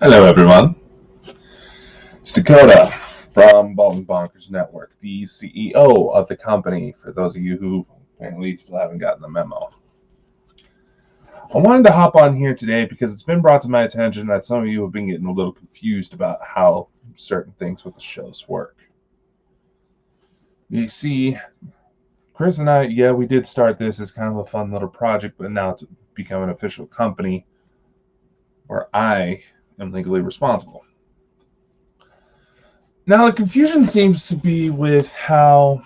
Hello, everyone. It's Dakota from Baldwin Bonkers Network, the CEO of the company, for those of you who apparently still haven't gotten the memo. I wanted to hop on here today because it's been brought to my attention that some of you have been getting a little confused about how certain things with the shows work. You see, Chris and I, we did start this as kind of a fun little project, but now to become an official company where I am legally responsible. Now, the confusion seems to be with how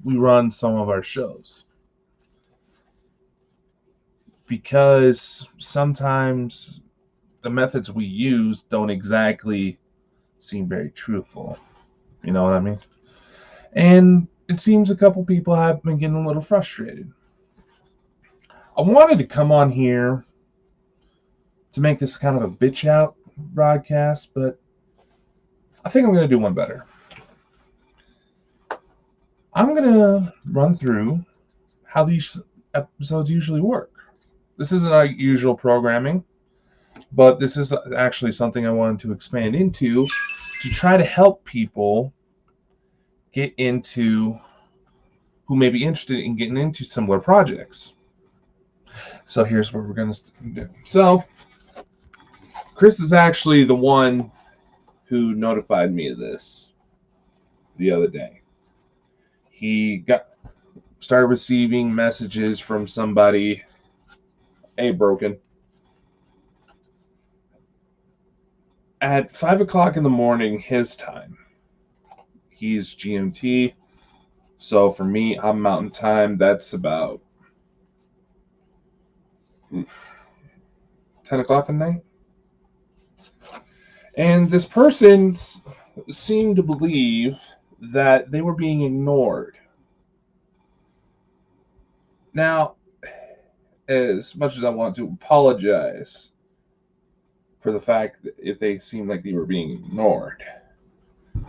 we run some of our shows, because sometimes the methods we use don't exactly seem very truthful. You know what I mean? And it seems a couple people have been getting a little frustrated. I wanted to come on here to make this kind of a bitch out broadcast, but I think I'm going to do one better. I'm going to run through how these episodes usually work. This isn't our usual programming, but this is actually something I wanted to expand into to try to help people get into who may be interested in getting into similar projects. So here's what we're going to do. So Chris is actually the one who notified me of this the other day. He started receiving messages from somebody, hey, broken, at 5 o'clock in the morning his time. He's GMT, so for me, I'm Mountain Time. That's about 10 o'clock at night. And this person seemed to believe that they were being ignored. Now, as much as I want to apologize for the fact that if they seemed like they were being ignored,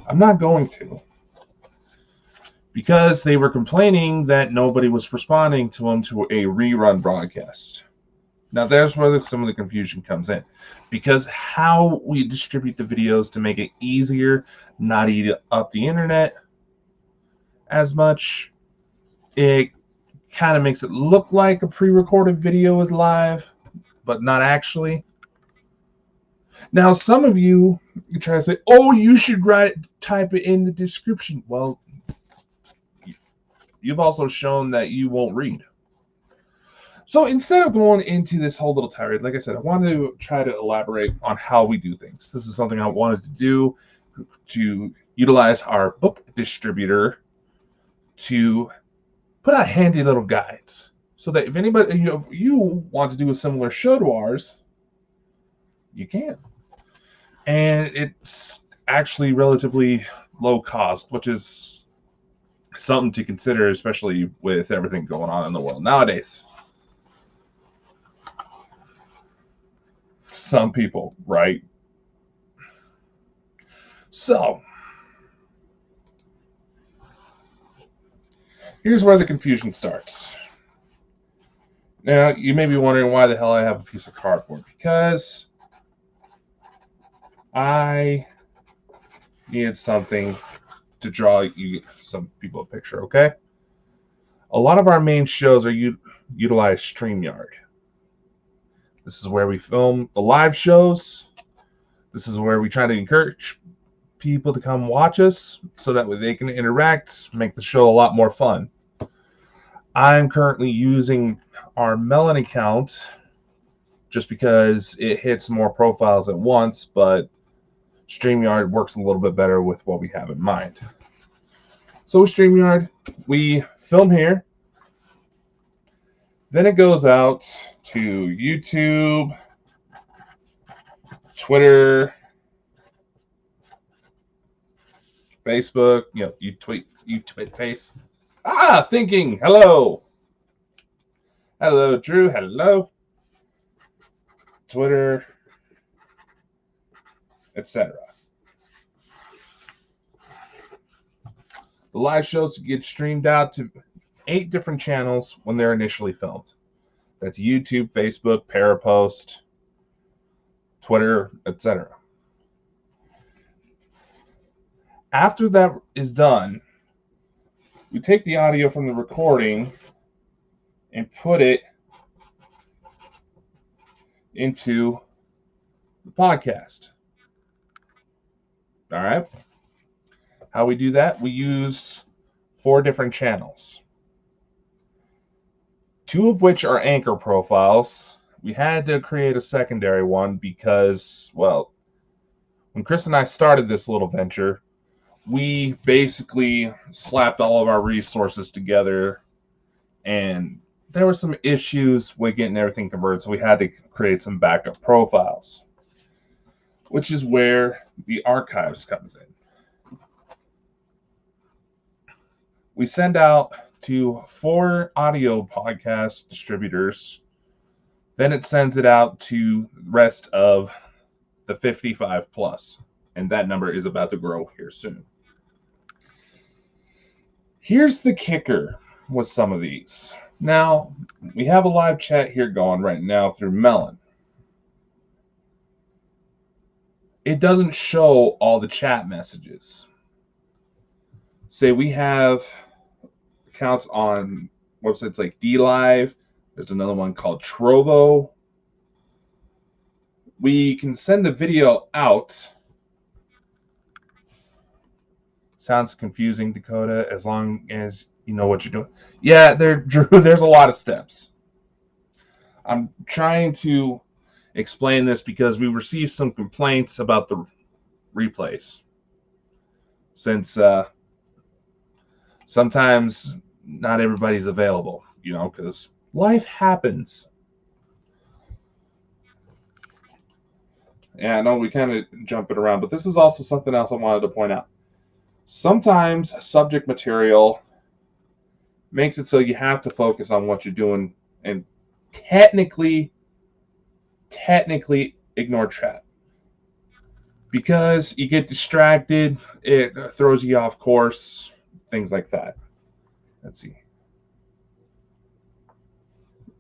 I'm not going to. Because they were complaining that nobody was responding to them to a rerun broadcast. Now, there's where some of the confusion comes in. Because how we distribute the videos to make it easier, not eat up the internet as much, it kind of makes it look like a pre-recorded video is live, but not actually. Now, some of you try to say, oh, you should type it in the description. Well, you've also shown that you won't read. So instead of going into this whole little tirade, like I said, I wanted to try to elaborate on how we do things. This is something I wanted to do to utilize our book distributor to put out handy little guides so that if anybody you want to do a similar show to ours, you can. And it's actually relatively low cost, which is something to consider, especially with everything going on in the world nowadays. Some people, right? So, here's where the confusion starts. Now, you may be wondering why the hell I have a piece of cardboard. Because I needed something to draw you some people a picture, okay? A lot of our main shows are utilize StreamYard. This is where we film the live shows. This is where we try to encourage people to come watch us so that way they can interact, make the show a lot more fun. I'm currently using our Melon account just because it hits more profiles at once, but StreamYard works a little bit better with what we have in mind. So with StreamYard, we film here. Then it goes out to YouTube, Twitter, Facebook, you tweet face. Thinking, hello. Hello, Drew, hello. Twitter, etc. The live shows get streamed out to 8 different channels when they're initially filmed. That's YouTube, Facebook, Parapost, Twitter, etc. After that is done, we take the audio from the recording and put it into the podcast. All right. How we do that? We use 4 different channels, 2 of which are anchor profiles. We had to create a secondary one because, well, when Chris and I started this little venture, we basically slapped all of our resources together, and there were some issues with getting everything converted, so we had to create some backup profiles, which is where the archives comes in. We send out to 4 audio podcast distributors. Then it sends it out to the rest of the 55 plus. And that number is about to grow here soon. Here's the kicker with some of these. Now, we have a live chat here going right now through Melon. It doesn't show all the chat messages. Say we have accounts on websites like DLive. There's another one called Trovo. We can send the video out. Sounds confusing, Dakota, as long as you know what you're doing. Yeah, Drew, there's a lot of steps. I'm trying to explain this because we received some complaints about the replays. Since sometimes not everybody's available, because life happens. Yeah, I know we kind of jump it around, but this is also something else I wanted to point out. Sometimes subject material makes it so you have to focus on what you're doing and technically ignore chat. Because you get distracted, it throws you off course, things like that. Let's see.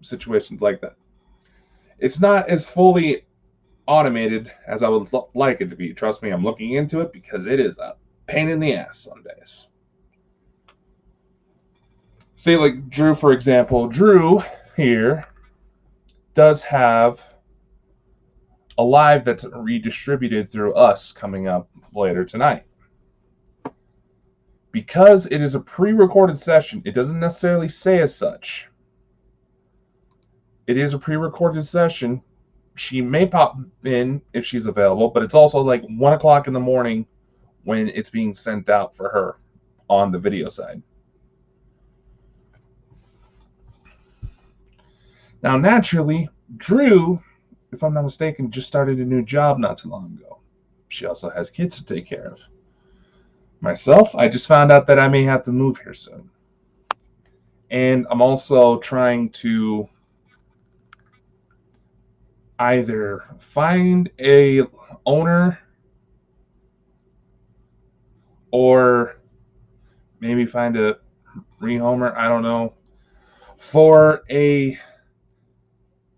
Situations like that. It's not as fully automated as I would like it to be. Trust me, I'm looking into it because it is a pain in the ass some days. Say like Drew, for example. Drew here does have a live that's redistributed through us coming up later tonight. Because it is a pre-recorded session, it doesn't necessarily say as such. It is a pre-recorded session. She may pop in if she's available, but it's also like 1 o'clock in the morning when it's being sent out for her on the video side. Now, naturally, Drew, if I'm not mistaken, just started a new job not too long ago. She also has kids to take care of. Myself, I just found out that I may have to move here soon. And I'm also trying to either find a owner or maybe find a rehomer, I don't know, for a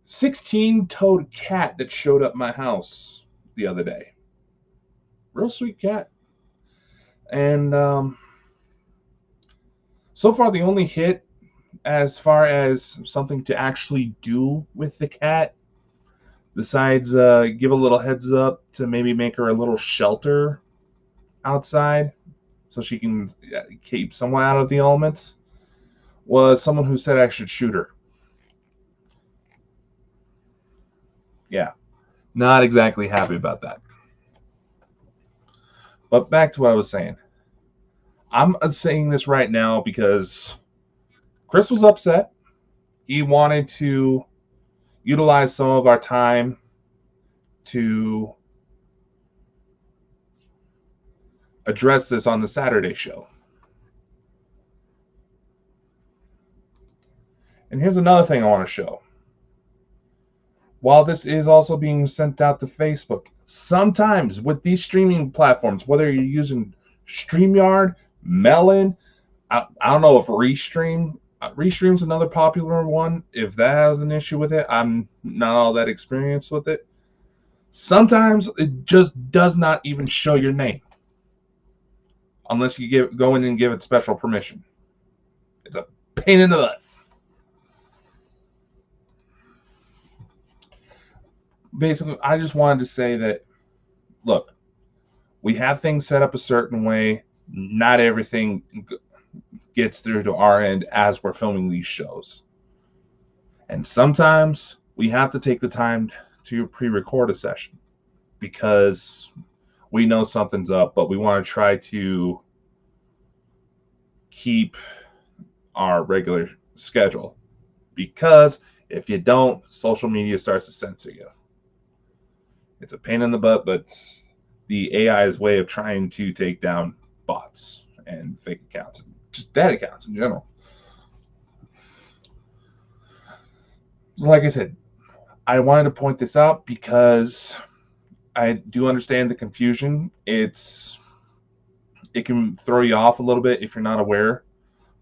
16-toed cat that showed up my house the other day. Real sweet cat. And so far the only hit as far as something to actually do with the cat, besides give a little heads up to maybe make her a little shelter outside so she can keep somewhat out of the elements, was someone who said I should shoot her. Yeah, not exactly happy about that. But back to what I was saying. I'm saying this right now because Chris was upset. He wanted to utilize some of our time to address this on the Saturday show. And here's another thing I want to show. While this is also being sent out to Facebook, sometimes with these streaming platforms, whether you're using StreamYard, Melon, I don't know if Restream's another popular one. If that has an issue with it, I'm not all that experienced with it. Sometimes it just does not even show your name unless you go in and give it special permission. It's a pain in the butt. Basically, I just wanted to say that, look, we have things set up a certain way. Not everything gets through to our end as we're filming these shows. And sometimes we have to take the time to pre-record a session because we know something's up, but we want to try to keep our regular schedule. Because if you don't, social media starts to censor you. It's a pain in the butt, but it's the AI's way of trying to take down bots and fake accounts, just dead accounts in general. Like I said, I wanted to point this out because I do understand the confusion. It can throw you off a little bit if you're not aware.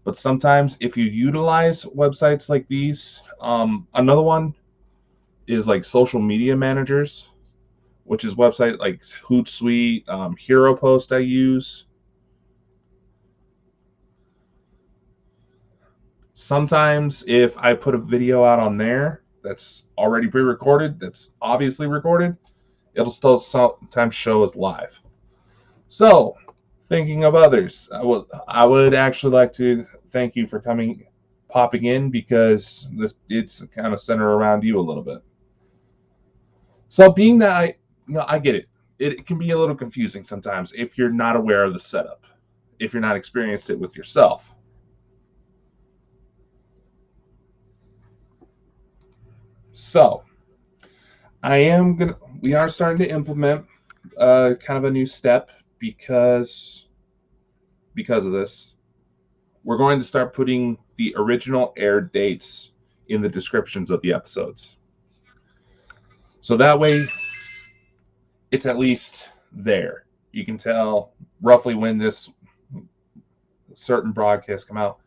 But sometimes if you utilize websites like these, another one is like social media managers, which is website like Hootsuite, HeroPost I use. Sometimes if I put a video out on there that's already pre-recorded, that's obviously recorded, it'll still sometimes show as live. So, thinking of others, I would actually like to thank you for popping in, because it's kind of centered around you a little bit. So, being that I get it. It can be a little confusing sometimes if you're not aware of the setup, if you're not experienced it with yourself. So, we are starting to implement kind of a new step because of this. We're going to start putting the original air dates in the descriptions of the episodes. So that way, it's at least there. You can tell roughly when this certain broadcast come out.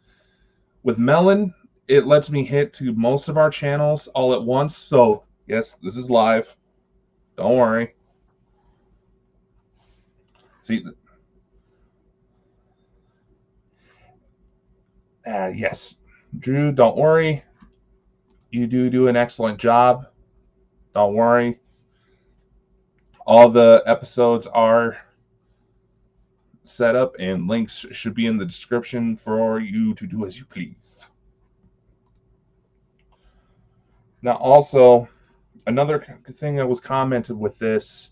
With Melon, it lets me hit to most of our channels all at once. So, yes, this is live. Don't worry. See, yes, Drew, don't worry. You do an excellent job. Don't worry. All the episodes are set up and links should be in the description for you to do as you please. Now, also, another thing that was commented with this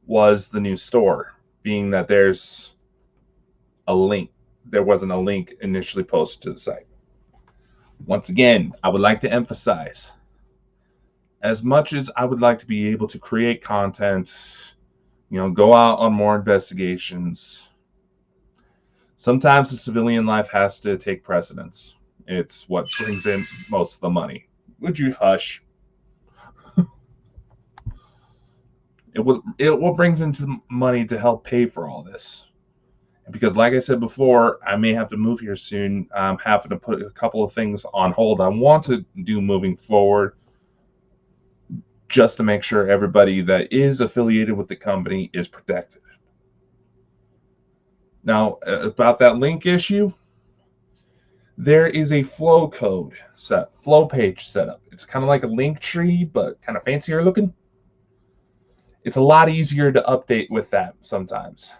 was the new store, being that there's a link. There wasn't a link initially posted to the site. Once again, I would like to emphasize, as much as I would like to be able to create content, go out on more investigations, sometimes the civilian life has to take precedence. It's what brings in most of the money. Would you hush? It what brings into money to help pay for all this. Because like I said before, I may have to move here soon. I'm having to put a couple of things on hold I want to do moving forward, just to make sure everybody that is affiliated with the company is protected. Now, about that link issue, there is a flow page setup. It's kind of like a link tree, but kind of fancier looking. It's a lot easier to update with that sometimes.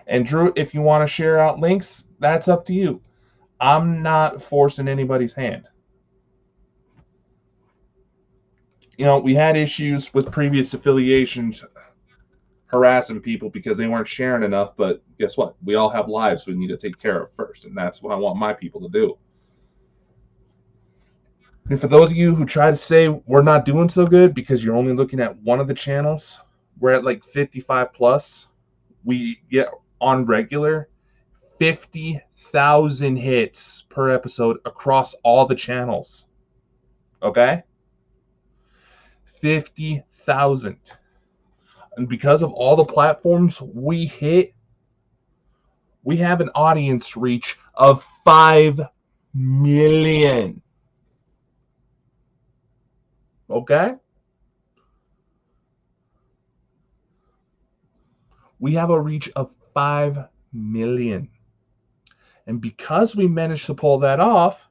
And Drew, if you want to share out links, that's up to you. I'm not forcing anybody's hand. We had issues with previous affiliations harassing people because they weren't sharing enough, but guess what? We all have lives we need to take care of first, and that's what I want my people to do. And for those of you who try to say we're not doing so good because you're only looking at one of the channels, we're at like 55 plus. We get on regular 50,000 hits per episode across all the channels. Okay? 50,000. And because of all the platforms we hit, we have an audience reach of 5 million. Okay? We have a reach of 5 million. And because we managed to pull that off,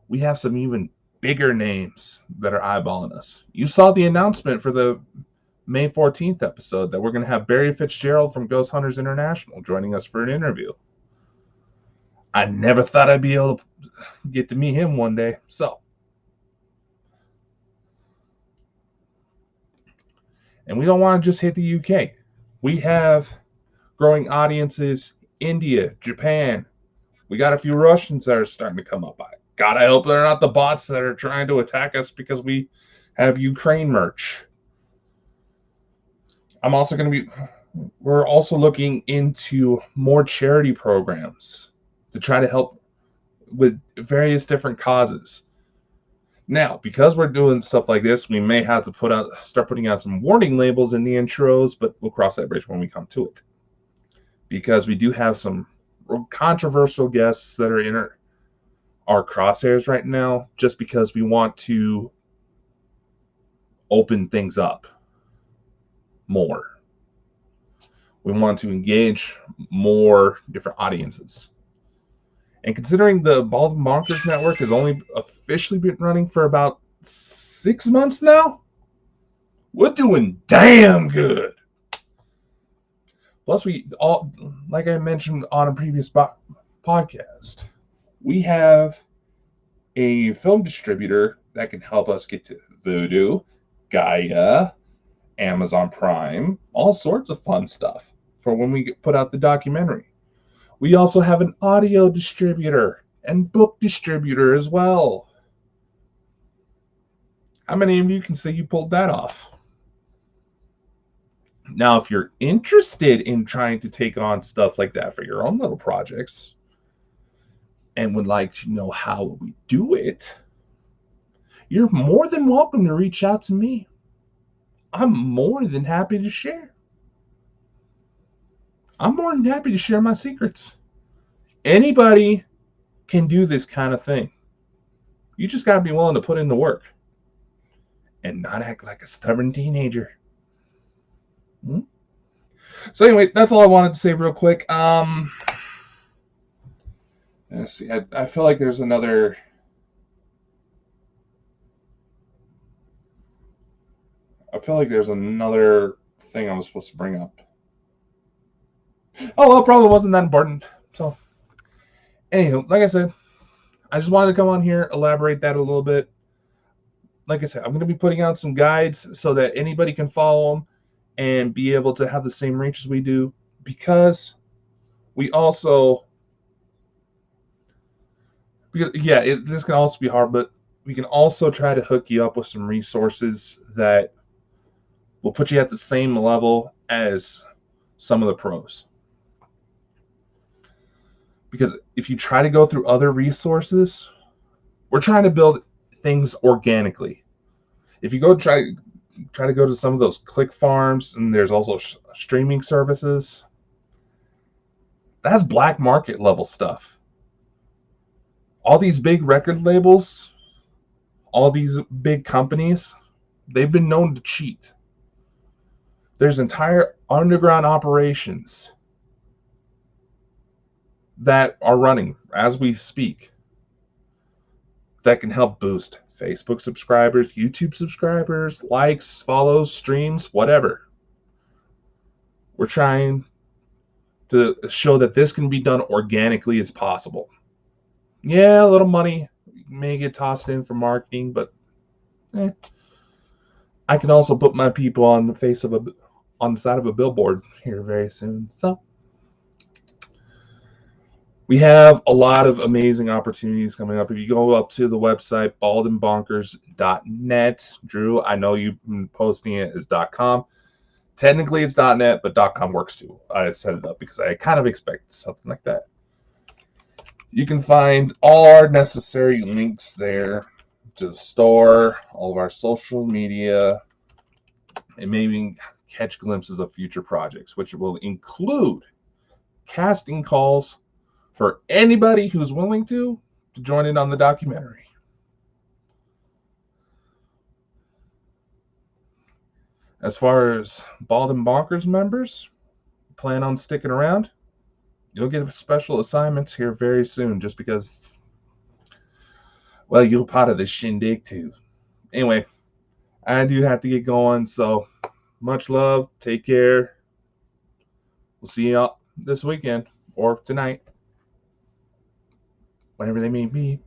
we have some even bigger names that are eyeballing us. You saw the announcement for the May 14th episode that we're going to have Barry Fitzgerald from Ghost Hunters International joining us for an interview. I never thought I'd be able to get to meet him one day. So, and we don't want to just hit the UK. We have growing audiences, India, Japan. We got a few Russians that are starting to come up. I gotta hope they're not the bots that are trying to attack us because we have Ukraine merch. We're also looking into more charity programs to try to help with various different causes. Now, because we're doing stuff like this, we may have to start putting out some warning labels in the intros, but we'll cross that bridge when we come to it. Because we do have some controversial guests that are in our crosshairs right now, just because we want to open things up more. We want to engage more different audiences. And considering the Bald and Bonkers Network has only officially been running for about 6 months now, we're doing damn good. Plus, like I mentioned on a previous podcast, we have a film distributor that can help us get to Vudu, Gaia, Amazon Prime, all sorts of fun stuff for when we put out the documentary. We also have an audio distributor and book distributor as well. How many of you can say you pulled that off? Now, if you're interested in trying to take on stuff like that for your own little projects and would like to know how we do it, you're more than welcome to reach out to me. I'm more than happy to share. I'm more than happy to share my secrets. Anybody can do this kind of thing. You just got to be willing to put in the work and not act like a stubborn teenager. So anyway, that's all I wanted to say real quick. Let's see. I feel like there's another... thing I was supposed to bring up. Oh, well, it probably wasn't that important. So, anywho, like I said, I just wanted to come on here, elaborate that a little bit. Like I said, I'm going to be putting out some guides so that anybody can follow them and be able to have the same reach as we do, because we also... this can also be hard, but we can also try to hook you up with some resources that will put you at the same level as some of the pros. Because if you try to go through other resources, we're trying to build things organically. If you go try to go to some of those click farms, and there's also streaming services, that's black market level stuff. All these big record labels, all these big companies, they've been known to cheat. There's entire underground operations that are running as we speak that can help boost Facebook subscribers, YouTube subscribers, likes, follows, streams, whatever. We're trying to show that this can be done organically as possible. Yeah, a little money may get tossed in for marketing, but I can also put my people on the side of a billboard here very soon. So we have a lot of amazing opportunities coming up. If you go up to the website, baldandbonkers.net, Drew, I know you've been posting it as .com. Technically it's .net, but .com works too. I set it up because I kind of expect something like that. You can find all our necessary links there to the store, all of our social media, and maybe catch glimpses of future projects, which will include casting calls for anybody who's willing to join in on the documentary. As far as Bald and Bonkers members, plan on sticking around. You'll get special assignments here very soon just because, well, you're part of the shindig too. Anyway, I do have to get going, so much love. Take care. We'll see y'all this weekend or tonight, whenever they may be.